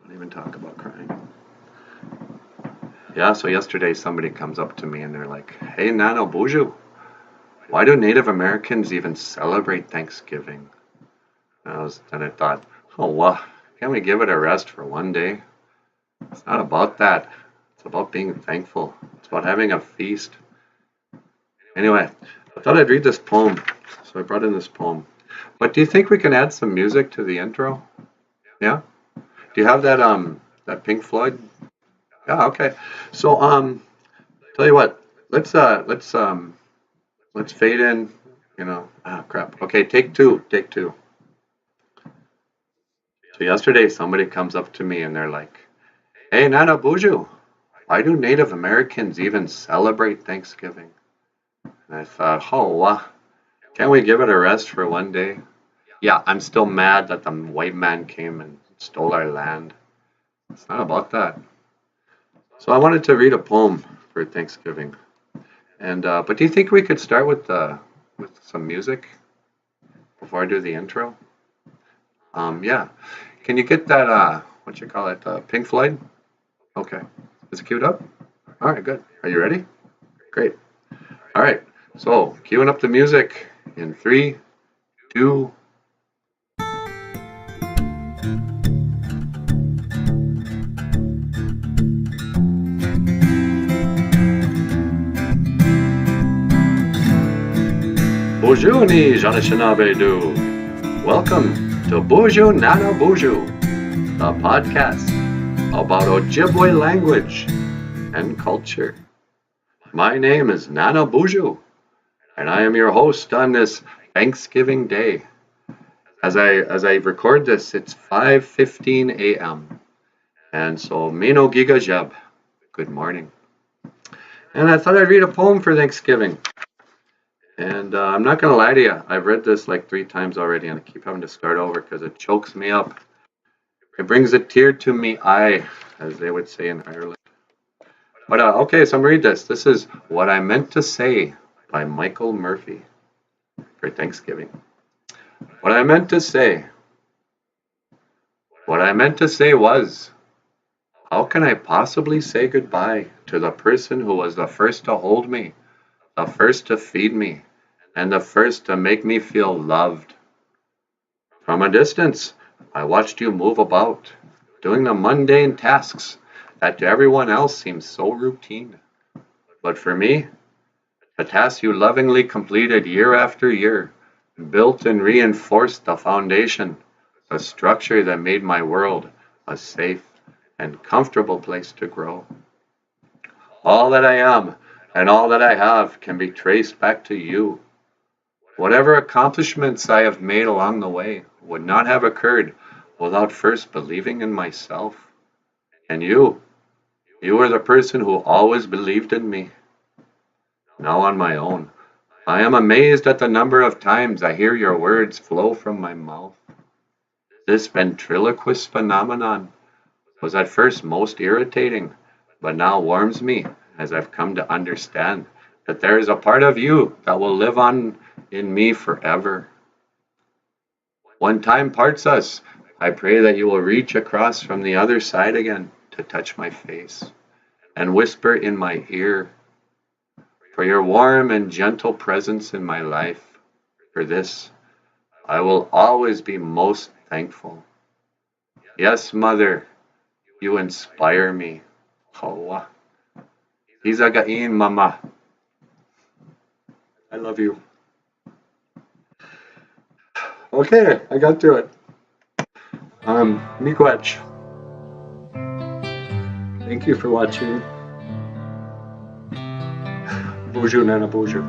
Don't even talk about crying. Yeah, so yesterday somebody comes up to me and they're like, "Hey, Nano BOOZHOO, why do Native Americans even celebrate Thanksgiving?" And I thought, oh, well, can't we give it a rest for one day? It's not about that. It's about being thankful. It's about having a feast. Anyway, I thought I'd read this poem, so I brought in this poem. But do you think we can add some music to the intro? Yeah? Do you have that Pink Floyd? Yeah, okay. So tell you what, let's fade in, crap. Okay, take two, take two. So yesterday somebody comes up to me and they're like, "Hey, Nana BOOZHOO, why do Native Americans even celebrate Thanksgiving?" And I thought, oh, can't we give it a rest for one day? Yeah, I'm still mad that the white man came and stole our land. It's not about that. So I wanted to read a poem for Thanksgiving. And but do you think we could start with some music before I do the intro? Yeah. Can you get that what you call it, Pink Floyd? Okay. Is it queued up? All right, good. Are you ready? Great. All right. So queuing up the music in 3, 2. BOOZHOO ni Janishinabe do. Welcome to BOOZHOO Nano BOOZHOO, the podcast about Ojibwe language and culture. My name is Nana BOOZHOO, and I am your host on this Thanksgiving Day. As I record this, it's 5:15 a.m. And so Mino Giga Jeb, good morning. And I thought I'd read a poem for Thanksgiving. And I'm not going to lie to you, I've read this like 3 times already, and I keep having to start over because it chokes me up. It brings a tear to me eye, as they would say in Ireland. But okay, so I'm going to read this. This is What I Meant to Say by Michael Murphy for Thanksgiving. What I meant to say. What I meant to say was, how can I possibly say goodbye to the person who was the first to hold me, the first to feed me, and the first to make me feel loved? From a distance, I watched you move about, doing the mundane tasks that to everyone else seem so routine. But for me, the tasks you lovingly completed year after year built and reinforced the foundation, the structure that made my world a safe and comfortable place to grow. All that I am and all that I have can be traced back to you. Whatever accomplishments I have made along the way would not have occurred without first believing in myself. And you were the person who always believed in me. Now on my own, I am amazed at the number of times I hear your words flow from my mouth. This ventriloquist phenomenon was at first most irritating, but now warms me as I've come to understand that there is a part of you that will live on in me forever. When time parts us, I pray that you will reach across from the other side again to touch my face and whisper in my ear, for your warm and gentle presence in my life. For this, I will always be most thankful. Yes, Mother, you inspire me. Hawa. Izagain, Mama. I love you. Okay, I got through it. Miigwech. Thank you for watching. BOOZHOO Nana BOOZHOO.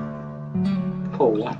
Hawa.